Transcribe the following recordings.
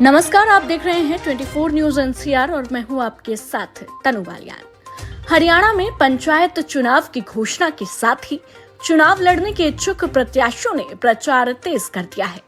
नमस्कार, आप देख रहे हैं 24 न्यूज एनसीआर और मैं हूं आपके साथ तनु बालियान। हरियाणा में पंचायत चुनाव की घोषणा के साथ ही चुनाव लड़ने के इच्छुक प्रत्याशियों ने प्रचार तेज कर दिया है।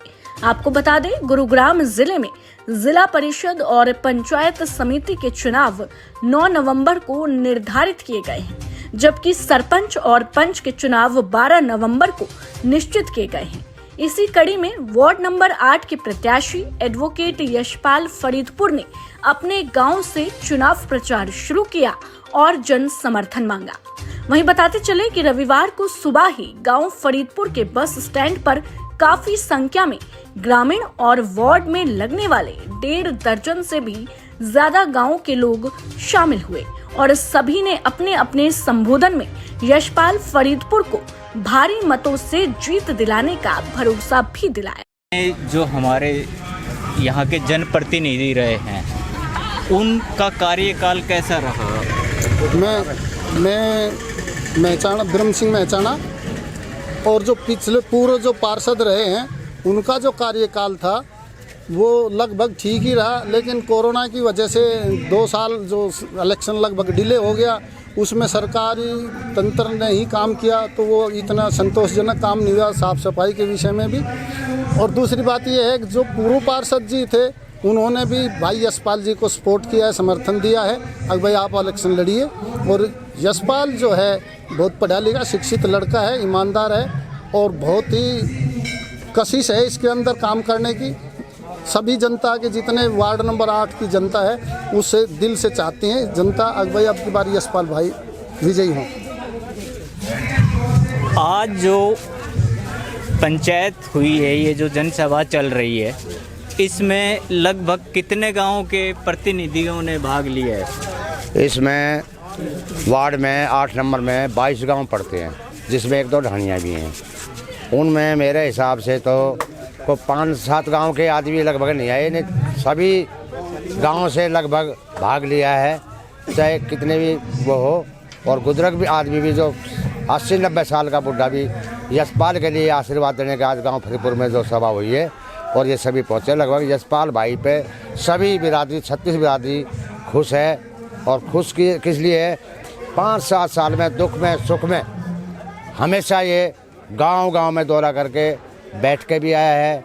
आपको बता दें, गुरुग्राम जिले में जिला परिषद और पंचायत समिति के चुनाव 9 नवंबर को निर्धारित किए गए हैं, जबकि सरपंच और पंच के चुनाव 12 नवंबर को निश्चित किए गए हैं। इसी कड़ी में वार्ड नंबर 8 के प्रत्याशी एडवोकेट यशपाल फरीदपुर ने अपने गांव से चुनाव प्रचार शुरू किया और जन समर्थन मांगा। वहीं बताते चले कि रविवार को सुबह ही गांव फरीदपुर के बस स्टैंड पर काफी संख्या में ग्रामीण और वार्ड में लगने वाले 1.5 दर्जन से भी ज्यादा गांव के लोग शामिल हुए और सभी ने अपने अपने संबोधन में यशपाल फरीदपुर को भारी मतों से जीत दिलाने का भरोसा भी दिलाया। जो हमारे यहाँ के जनप्रतिनिधि रहे हैं, उनका कार्यकाल कैसा रहा? मैं मेहचाना, ब्रह्म सिंह मेहचाना, और जो पिछले पूर्व जो पार्षद रहे हैं उनका जो कार्यकाल था वो लगभग ठीक ही रहा, लेकिन कोरोना की वजह से 2 साल जो इलेक्शन लगभग डिले हो गया, उसमें सरकारी तंत्र ने ही काम किया, तो वो इतना संतोषजनक काम नहीं हुआ साफ़ सफाई के विषय में भी। और दूसरी बात ये है कि जो पूर्व पार्षद जी थे उन्होंने भी भाई यशपाल जी को सपोर्ट किया है, समर्थन दिया है, अब भाई आप इलेक्शन लड़िए। और यशपाल जो है बहुत पढ़ा लिखा शिक्षित लड़का है, ईमानदार है और बहुत ही कशिश है इसके अंदर काम करने की। सभी जनता के जितने वार्ड नंबर 8 की जनता है उससे दिल से चाहती हैं जनता भाई अब की बार यशपाल भाई विजयी हों। आज जो पंचायत हुई है, ये जो जनसभा चल रही है, इसमें लगभग कितने गांवों के प्रतिनिधियों ने भाग लिया है? इसमें वार्ड में 8 नंबर में 22 गांव पड़ते हैं, जिसमें 1-2 ढाणियाँ भी हैं। उनमें मेरे हिसाब से तो 5-7 गांव के आदमी लगभग नहीं आए, ने सभी गांव से लगभग भाग लिया है, चाहे कितने भी वो हो। और बुजुर्ग भी आदमी भी जो 80-90 साल का बुढ़ा भी यशपाल के लिए आशीर्वाद देने के आज गांव फरीदपुर में जो सभा हुई है और ये सभी पहुँचे। लगभग यशपाल भाई पे सभी बिरादरी 36 बिरादरी खुश है। और खुश किस लिए है? 5-7 साल में दुख में सुख में हमेशा ये गांव में दौरा करके बैठ के भी आया है,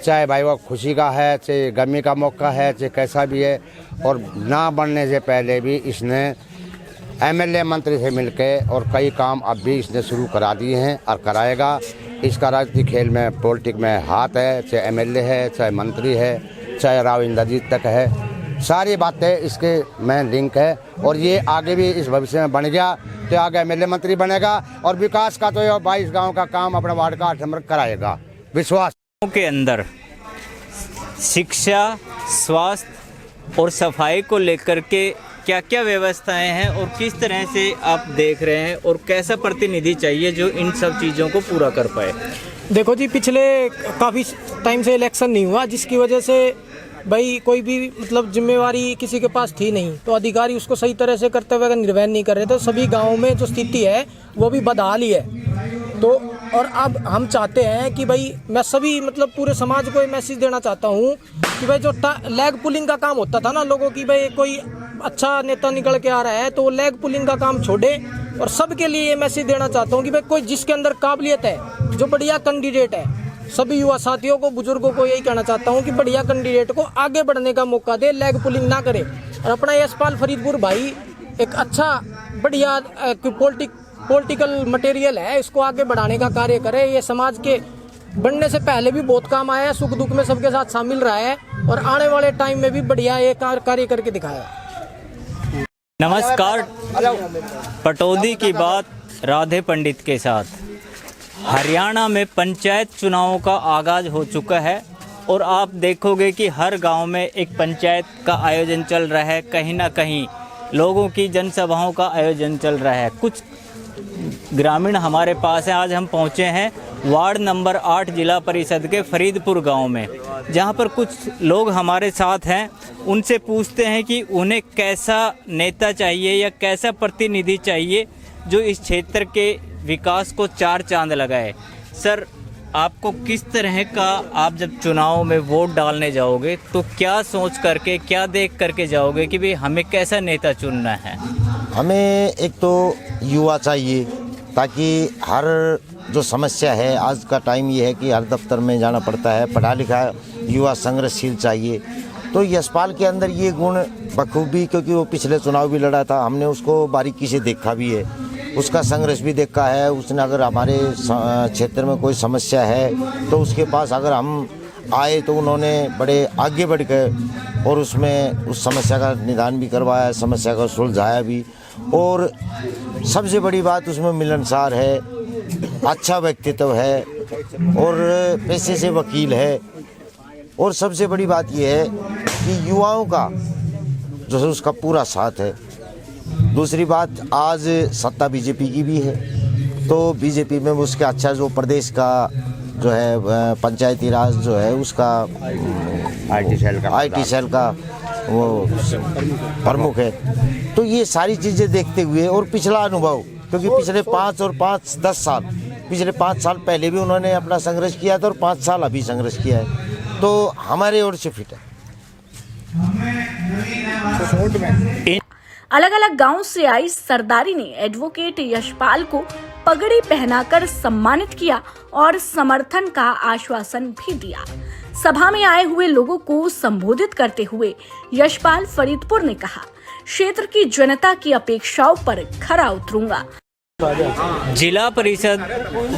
चाहे भाई वो खुशी का है, चाहे गमी का मौका है, चाहे कैसा भी है। और ना बनने से पहले भी इसने एमएलए मंत्री से मिलके और कई काम अब भी इसने शुरू करा दिए हैं और कराएगा। इसका राजनीतिक खेल में पॉलिटिक में हाथ है, चाहे एमएलए है, चाहे मंत्री है, चाहे राव इंद्रजीत तक है, सारी बातें इसके में लिंक है। और ये आगे भी इस भविष्य में बन गया तो आगे एमएलए मंत्री बनेगा और विकास का तो ये 22 गाँव का काम अपने वार्ड का 8 नंबर कराएगा, विश्वास। के अंदर शिक्षा, स्वास्थ्य और सफाई को लेकर के क्या क्या व्यवस्थाएं हैं और किस तरह से आप देख रहे हैं, और कैसा प्रतिनिधि चाहिए जो इन सब चीज़ों को पूरा कर पाए? देखो जी, पिछले काफ़ी टाइम से इलेक्शन नहीं हुआ, जिसकी वजह से भाई कोई भी मतलब जिम्मेवारी किसी के पास थी नहीं, तो अधिकारी उसको सही तरह से करते हुए अगर निर्वहन नहीं कर रहे, तो सभी गाँव में जो स्थिति है वो भी बदहाल ही है। तो और अब हम चाहते हैं कि भाई मैं सभी मतलब पूरे समाज को ये मैसेज देना चाहता हूँ कि भाई जो लेग पुलिंग का काम होता था ना लोगों की, भाई कोई अच्छा नेता निकल के आ रहा है तो वो लेग पुलिंग का काम छोड़े। और सबके लिए ये मैसेज देना चाहता हूँ कि भाई कोई जिसके अंदर काबिलियत है, जो बढ़िया कैंडिडेट है, सभी युवा साथियों को, बुजुर्गों को यही कहना चाहता हूँ कि बढ़िया कैंडिडेट को आगे बढ़ने का मौका दे, लेग पुलिंग ना करे। और अपना यशपाल फरीदपुर भाई एक अच्छा बढ़िया पॉलिटिकल मटेरियल है, इसको आगे बढ़ाने का कार्य करे। ये समाज के बनने से पहले भी बहुत काम आया है, सुख दुख में सबके साथ शामिल रहा है और आने वाले टाइम में भी बढ़िया ये कार्य करके दिखाया। नमस्कार, पटौदी की बात राधे पंडित के साथ। हरियाणा में पंचायत चुनावों का आगाज हो चुका है और आप देखोगे कि हर गांव में एक पंचायत का आयोजन चल रहा है, कहीं ना कहीं लोगों की जनसभाओं का आयोजन चल रहा है। कुछ ग्रामीण हमारे पास हैं। आज हम पहुंचे हैं वार्ड नंबर 8 जिला परिषद के फरीदपुर गांव में, जहां पर कुछ लोग हमारे साथ हैं। उनसे पूछते हैं कि उन्हें कैसा नेता चाहिए या कैसा प्रतिनिधि चाहिए जो इस क्षेत्र के विकास को 4 चांद लगाए। सर, आपको किस तरह का, आप जब चुनाव में वोट डालने जाओगे तो क्या सोच करके, क्या देख करके जाओगे कि भाई हमें कैसा नेता चुनना है? हमें एक तो युवा चाहिए, ताकि हर जो समस्या है, आज का टाइम ये है कि हर दफ्तर में जाना पड़ता है, पढ़ा लिखा युवा संघर्षशील चाहिए। तो यशपाल के अंदर ये गुण बखूबी, क्योंकि वो पिछले चुनाव भी लड़ा था, हमने उसको बारीकी से देखा भी है, उसका संघर्ष भी देखा है। उसने अगर हमारे क्षेत्र में कोई समस्या है तो उसके पास अगर हम आए तो उन्होंने बड़े आगे बढ़ कर और उसमें उस समस्या का निदान भी करवाया, समस्या को सुलझाया भी। और सबसे बड़ी बात उसमें मिलनसार है, अच्छा व्यक्तित्व है और पेशे से वकील है। और सबसे बड़ी बात यह है कि युवाओं का जो है उसका पूरा साथ है। दूसरी बात, आज सत्ता बीजेपी की भी है, तो बीजेपी में उसके अच्छा जो प्रदेश का जो है पंचायती राज जो है उसका आईटी सेल का वो प्रमुख है। तो ये सारी चीज़ें देखते हुए और पिछला अनुभव, क्योंकि पिछले 5 और 5-10 साल, पिछले 5 साल पहले भी उन्होंने अपना संघर्ष किया था और 5 साल अभी संघर्ष किया है, तो हमारे ओर से फिट है। अलग अलग गांव से आई सरदारी ने एडवोकेट यशपाल को पगड़ी पहनाकर सम्मानित किया और समर्थन का आश्वासन भी दिया। सभा में आए हुए लोगों को संबोधित करते हुए यशपाल फरीदपुर ने कहा, क्षेत्र की जनता की अपेक्षाओं पर खरा उतरूंगा। जिला परिषद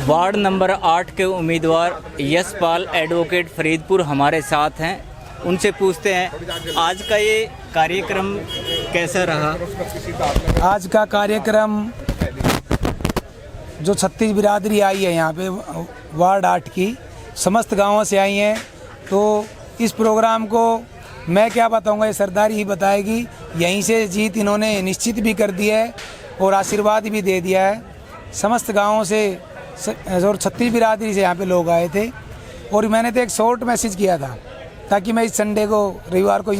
वार्ड नंबर 8 के उम्मीदवार यशपाल एडवोकेट फरीदपुर हमारे साथ हैं। उनसे पूछते हैं आज का ये कार्यक्रम कैसा रहा? आज का कार्यक्रम जो 36 बिरादरी आई है यहाँ पे वार्ड 8 की, समस्त गांवों से आई हैं, तो इस प्रोग्राम को मैं क्या बताऊंगा, ये सरदारी ही बताएगी। यहीं से जीत इन्होंने निश्चित भी कर दी है और आशीर्वाद भी दे दिया है। समस्त गांवों से और 36 बिरादरी से यहाँ पे लोग आए थे और मैंने तो एक शॉर्ट मैसेज किया था ताकि मैं इस संडे को, रविवार को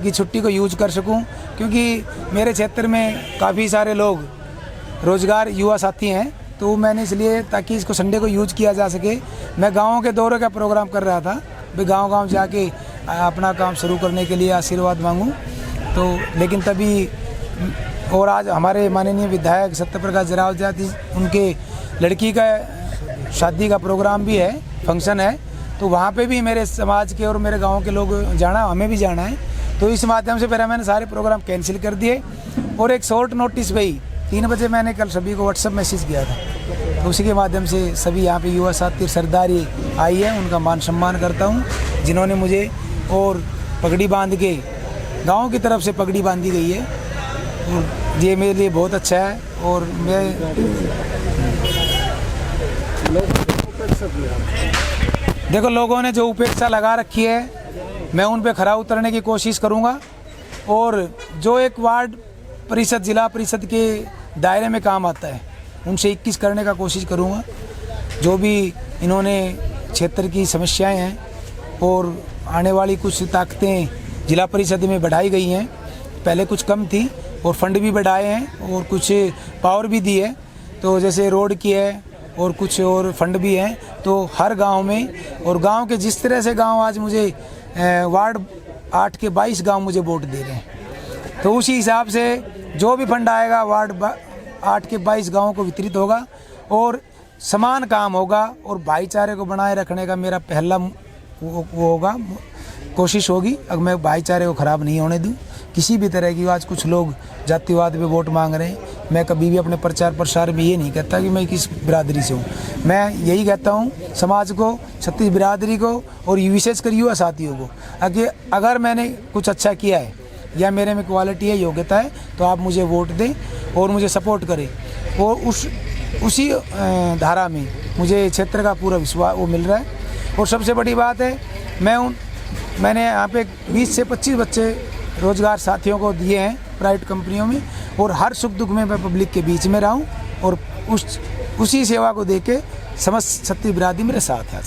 की छुट्टी को यूज कर सकूं, क्योंकि मेरे क्षेत्र में काफ़ी सारे लोग रोजगार युवा साथी हैं, तो मैंने इसलिए ताकि इसको संडे को यूज किया जा सके, मैं गाँव के दौरे का प्रोग्राम कर रहा था, भाई गांव-गांव जाके अपना काम शुरू करने के लिए आशीर्वाद मांगूं। तो लेकिन तभी, और आज हमारे माननीय विधायक सत्यप्रकाश जरावत जी, उनके लड़की का शादी का प्रोग्राम भी है, फंक्शन है, तो वहाँ पे भी मेरे समाज के और मेरे गांव के लोग जाना, हमें भी जाना है। तो इस माध्यम से पहले मैंने सारे प्रोग्राम कैंसिल कर दिए और एक शॉर्ट नोटिस पे ही 3 बजे मैंने कल सभी को व्हाट्सएप मैसेज किया था, तो उसी के माध्यम से सभी यहाँ पे युवा साथी सरदारी आई है, उनका मान सम्मान करता हूँ, जिन्होंने मुझे और पगड़ी बांध के, गाँव की तरफ से पगड़ी बांधी गई है, और ये मेरे लिए बहुत अच्छा है। और मैं देखो, लोगों ने जो उपेक्षा लगा रखी है, मैं उन पे खरा उतरने की कोशिश करूंगा और जो एक वार्ड परिषद, जिला परिषद के दायरे में काम आता है, उनसे 21 करने का कोशिश करूंगा। जो भी इन्होंने क्षेत्र की समस्याएं हैं और आने वाली कुछ ताकतें जिला परिषद में बढ़ाई गई हैं, पहले कुछ कम थी और फंड भी बढ़ाए हैं और कुछ पावर भी दी है, तो जैसे रोड की है और कुछ और फंड भी हैं, तो हर गांव में, और गांव के जिस तरह से गांव आज मुझे वार्ड 8 के 22 गांव मुझे वोट दे रहे हैं, तो उसी हिसाब से जो भी फंड आएगा वार्ड 8 के 22 गांवों को वितरित होगा और समान काम होगा और भाईचारे को बनाए रखने का मेरा पहला वो होगा, कोशिश होगी। अगर मैं भाईचारे को ख़राब नहीं होने दूं किसी भी तरह की। आज कुछ लोग जातिवाद पे वोट मांग रहे हैं, मैं कभी भी अपने प्रचार प्रसार में ये नहीं कहता कि मैं किस बिरादरी से हूँ, मैं यही कहता हूँ समाज को, 36 बिरादरी को और विशेषकर युवा साथियों को, अगर मैंने कुछ अच्छा किया है या मेरे में क्वालिटी है, योग्यता है, तो आप मुझे वोट दें और मुझे सपोर्ट करें। और उसी धारा में मुझे क्षेत्र का पूरा विश्वास वो मिल रहा है। और सबसे बड़ी बात है, मैंने यहाँ पे 20 से 25 बच्चे रोजगार साथियों को दिए हैं प्राइवेट कंपनियों में, और हर सुख दुख में मैं पब्लिक के बीच में रहा हूँ और उसी सेवा को देके समस्त 36 बिरादरी मेरे साथ है।